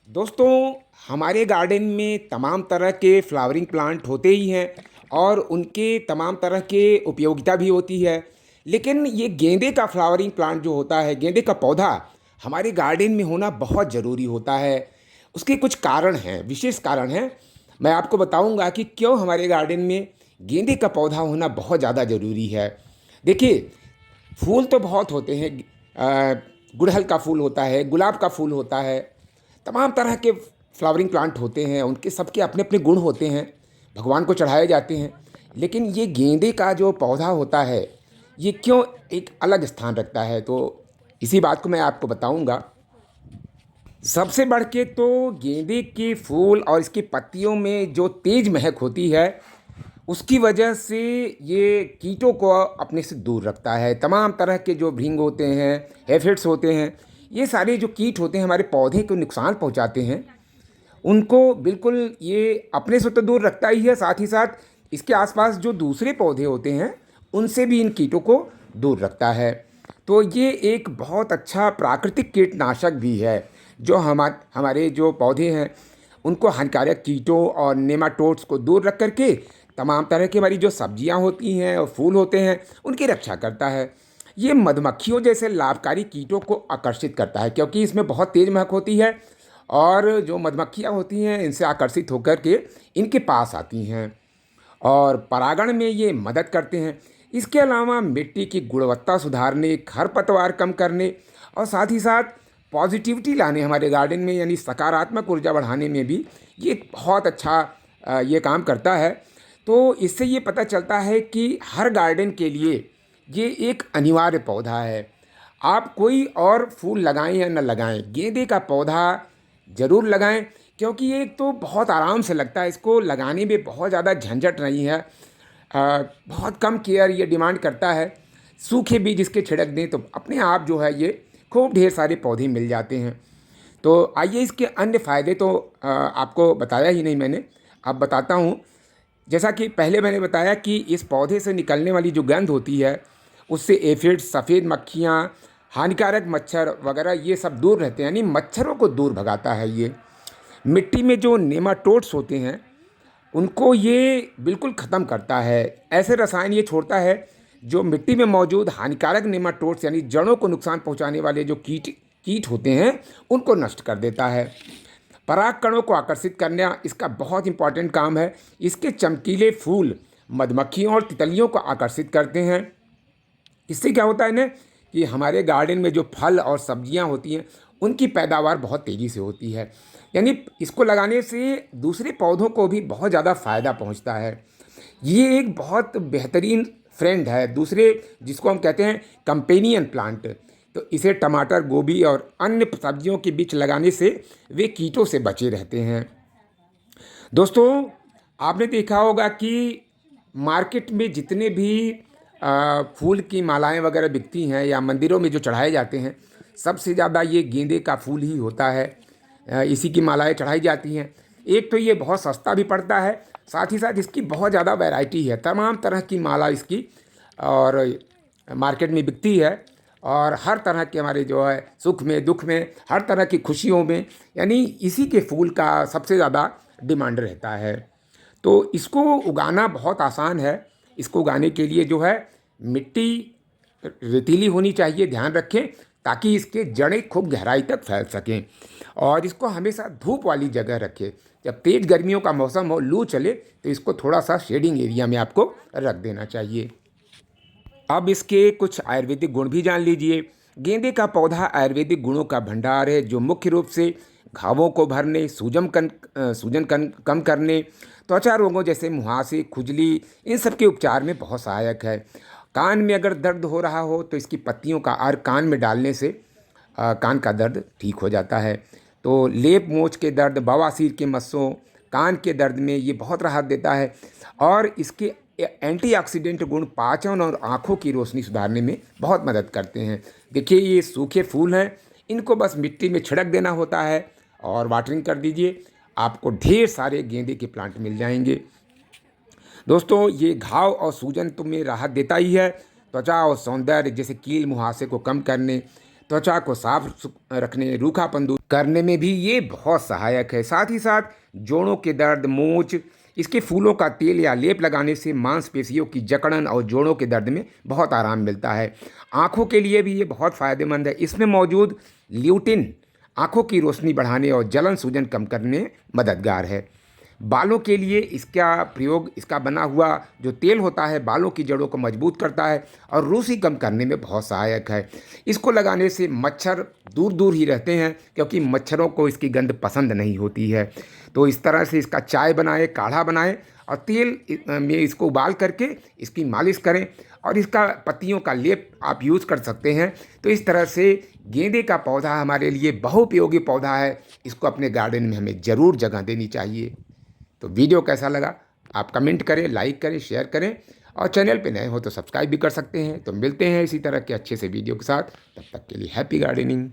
दोस्तों, हमारे गार्डन में तमाम तरह के फ्लावरिंग प्लांट होते ही हैं और उनके तमाम तरह के उपयोगिता भी होती है। लेकिन ये गेंदे का फ्लावरिंग प्लांट जो होता है, गेंदे का पौधा हमारे गार्डन में होना बहुत ज़रूरी होता है। उसके कुछ कारण हैं, विशेष कारण हैं। मैं आपको बताऊंगा कि क्यों हमारे गार्डन में गेंदे का पौधा होना बहुत ज़्यादा ज़रूरी है। देखिए, फूल तो बहुत होते हैं। गुड़हल का फूल होता है, गुलाब का फूल होता है, तमाम तरह के फ्लावरिंग प्लांट होते हैं। उनके सबके अपने अपने गुण होते हैं, भगवान को चढ़ाए जाते हैं। लेकिन ये गेंदे का जो पौधा होता है, ये क्यों एक अलग स्थान रखता है, तो इसी बात को मैं आपको बताऊंगा। सबसे बढ़ के तो गेंदे के फूल और इसकी पत्तियों में जो तेज महक होती है, उसकी वजह से ये कीटों को अपने से दूर रखता है। तमाम तरह के जो भृंग होते हैं, एफिड्स होते हैं, ये सारे जो कीट होते हैं हमारे पौधे को नुकसान पहुंचाते हैं। उनको बिल्कुल ये अपने से तो दूर रखता ही है, साथ ही साथ इसके आसपास जो दूसरे पौधे होते हैं उनसे भी इन कीटों को दूर रखता है। तो ये एक बहुत अच्छा प्राकृतिक कीटनाशक भी है जो हमारे जो पौधे हैं उनको हानिकारक कीटों और नेमाटोड्स को दूर रख करके तमाम तरह की हमारी जो सब्जियां होती हैं और फूल होते हैं उनकी रक्षा करता है। ये मधुमक्खियों जैसे लाभकारी कीटों को आकर्षित करता है क्योंकि इसमें बहुत तेज महक होती है और जो मधुमक्खियाँ होती हैं इनसे आकर्षित होकर के इनके पास आती हैं और परागण में ये मदद करते हैं। इसके अलावा मिट्टी की गुणवत्ता सुधारने, खरपतवार कम करने और साथ ही साथ पॉजिटिविटी लाने हमारे गार्डन में, यानी सकारात्मक ऊर्जा बढ़ाने में भी ये बहुत अच्छा ये काम करता है। तो इससे ये पता चलता है कि हर गार्डन के लिए ये एक अनिवार्य पौधा है। आप कोई और फूल लगाएं या न लगाएं, गेंदे का पौधा ज़रूर लगाएं क्योंकि ये एक तो बहुत आराम से लगता है। इसको लगाने में बहुत ज़्यादा झंझट नहीं है। बहुत कम केयर ये डिमांड करता है। सूखे बीज इसके छिड़क दें तो अपने आप जो है ये खूब ढेर सारे पौधे मिल जाते हैं। तो आइए इसके अन्य फ़ायदे तो आपको बताया ही नहीं मैंने, अब बताता हूँ। जैसा कि पहले मैंने बताया कि इस पौधे से निकलने वाली जो गंध होती है उससे एफिड्स, सफ़ेद मक्खियाँ, हानिकारक मच्छर वगैरह ये सब दूर रहते हैं, यानी मच्छरों को दूर भगाता है ये। मिट्टी में जो नेमाटोड्स होते हैं उनको ये बिल्कुल ख़त्म करता है। ऐसे रसायन ये छोड़ता है जो मिट्टी में मौजूद हानिकारक नेमाटोड्स यानी जड़ों को नुकसान पहुंचाने वाले जो कीट कीट होते हैं उनको नष्ट कर देता है। पराग कणों को आकर्षित करना इसका बहुत इंपॉर्टेंट काम है। इसके चमकीले फूल मधुमक्खियों और तितलियों को आकर्षित करते हैं। इससे क्या होता है ना कि हमारे गार्डन में जो फल और सब्जियां होती हैं उनकी पैदावार बहुत तेज़ी से होती है। यानी इसको लगाने से दूसरे पौधों को भी बहुत ज़्यादा फ़ायदा पहुंचता है। ये एक बहुत बेहतरीन फ्रेंड है दूसरे, जिसको हम कहते हैं कंपेनियन प्लांट। तो इसे टमाटर, गोभी और अन्य सब्जियों के बीच लगाने से वे कीटों से बचे रहते हैं। दोस्तों, आपने देखा होगा कि मार्केट में जितने भी फूल की मालाएं वगैरह बिकती हैं या मंदिरों में जो चढ़ाए जाते हैं, सबसे ज़्यादा ये गेंदे का फूल ही होता है। इसी की मालाएं चढ़ाई जाती हैं। एक तो ये बहुत सस्ता भी पड़ता है, साथ ही साथ इसकी बहुत ज़्यादा वैरायटी है, तमाम तरह की माला इसकी और मार्केट में बिकती है। और हर तरह के हमारे जो है सुख में, दुख में, हर तरह की खुशियों में, यानी इसी के फूल का सबसे ज़्यादा डिमांड रहता है। तो इसको उगाना बहुत आसान है। इसको उगाने के लिए जो है मिट्टी रेतीली होनी चाहिए, ध्यान रखें, ताकि इसके जड़ें खूब गहराई तक फैल सकें। और इसको हमेशा धूप वाली जगह रखें। जब तेज़ गर्मियों का मौसम हो, लू चले, तो इसको थोड़ा सा शेडिंग एरिया में आपको रख देना चाहिए। अब इसके कुछ आयुर्वेदिक गुण भी जान लीजिए। गेंदे का पौधा आयुर्वेदिक गुणों का भंडार है जो मुख्य रूप से घावों को भरने, सूजन कम करने, त्वचा रोगों जैसे मुहासे, खुजली, इन सब के उपचार में बहुत सहायक है। कान में अगर दर्द हो रहा हो तो इसकी पत्तियों का अर्क कान में डालने से कान का दर्द ठीक हो जाता है। तो लेप मोच के दर्द, बवासीर के मस्सों, कान के दर्द में ये बहुत राहत देता है। और इसके एंटीऑक्सीडेंट गुण पाचन और आँखों की रोशनी सुधारने में बहुत मदद करते हैं। देखिए, ये सूखे फूल हैं, इनको बस मिट्टी में छिड़क देना होता है और वाटरिंग कर दीजिए, आपको ढेर सारे गेंदे के प्लांट मिल जाएंगे। दोस्तों, ये घाव और सूजन तो में राहत देता ही है। त्वचा और सौंदर्य जैसे कील मुहासे को कम करने, त्वचा को साफ रखने, रूखापन दूर करने में भी ये बहुत सहायक है। साथ ही साथ जोड़ों के दर्द, मोच, इसके फूलों का तेल या लेप लगाने से मांसपेशियों की जकड़न और जोड़ों के दर्द में बहुत आराम मिलता है। आँखों के लिए भी ये बहुत फ़ायदेमंद है। इसमें मौजूद ल्यूटिन आँखों की रोशनी बढ़ाने और जलन सूजन कम करने में मददगार है। बालों के लिए इसका प्रयोग, इसका बना हुआ जो तेल होता है बालों की जड़ों को मजबूत करता है और रूसी कम करने में बहुत सहायक है। इसको लगाने से मच्छर दूर दूर ही रहते हैं, क्योंकि मच्छरों को इसकी गंध पसंद नहीं होती है। तो इस तरह से इसका चाय बनाएं, काढ़ा बनाएं और तेल में इसको उबाल करके इसकी मालिश करें और इसका पत्तियों का लेप आप यूज़ कर सकते हैं। तो इस तरह से गेंदे का पौधा हमारे लिए बहुपयोगी पौधा है। इसको अपने गार्डन में हमें ज़रूर जगह देनी चाहिए। तो वीडियो कैसा लगा आप कमेंट करें, लाइक करें, शेयर करें और चैनल पे नए हो तो सब्सक्राइब भी कर सकते हैं। तो मिलते हैं इसी तरह के अच्छे से वीडियो के साथ। तब तक के लिए हैप्पी गार्डनिंग।